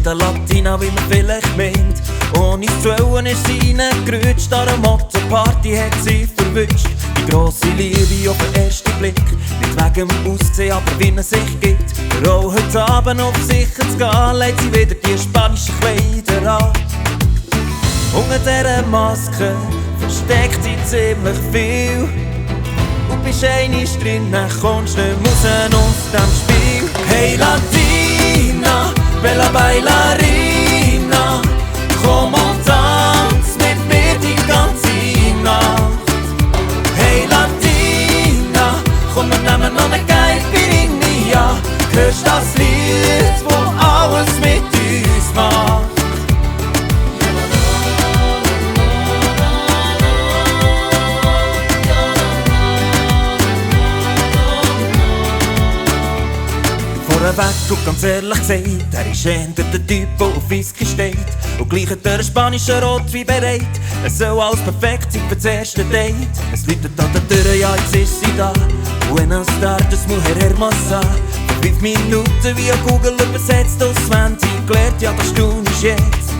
in der Latina, wie man vielleicht meint. Ohne zu wollen ist sie reingerutscht, an der Motto-Party hat sie verwünscht. Die grosse Liebe auf den ersten Blick, nicht wegen dem Aussehen, aber wie er sich gibt. Für auch heute Abend auf sicher zu gehen, legt sie wieder die spanischen Kleider an. Unter dieser Maske versteckt sie ziemlich viel. Und bist einmal drinnen, kommst nicht mehr raus aus dem Spiel. Hey Latina, bella bailarina, komm und tanz mit mir die ganze Nacht. Hey Latina, komm wir nehmen noch eine Caipirinha. Hörst das Lied, wo alles mit uns macht? Vorweg und ganz ehrlich gesagt, er ist eher der Typ, der auf Whisky steht. Und gleich hat er einen spanischen Rotwein bereit. Es soll alles perfekt sein für das erste Date. Es läutet an der Tür, ja jetzt ist sie da. Buenas tardes, mujer hermosa. Vor 5 Minuten via Google übersetzt, auswendig gelernt, ja das tun ist jetzt.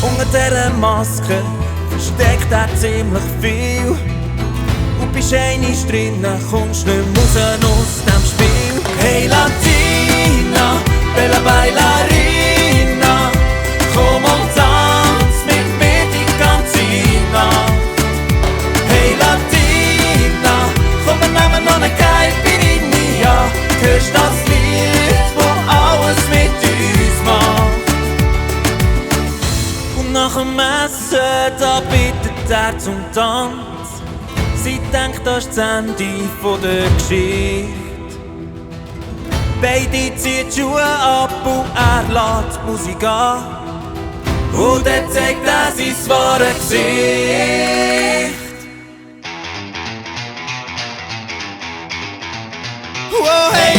Unter dieser Maske versteckt er ziemlich viel. Und bist einmal drinnen, kommst nicht mehr raus aus dem Spiel. Hey Latina, bella bailarina, komm und tanz mit mir die ganze Nacht. Hey Latina, komm wir nehmen noch eine Caipirinha. Hörst das Lied, wo alles mit uns macht? Und nach dem Essen, da bittet er zum Tanz. Sie denkt, das ist das Ende von der Geschichte. Beide ziehen die Schuhe ab und er lässt die Musik an. Und dann zeigt er sein wahres Gesicht. Oh, hey,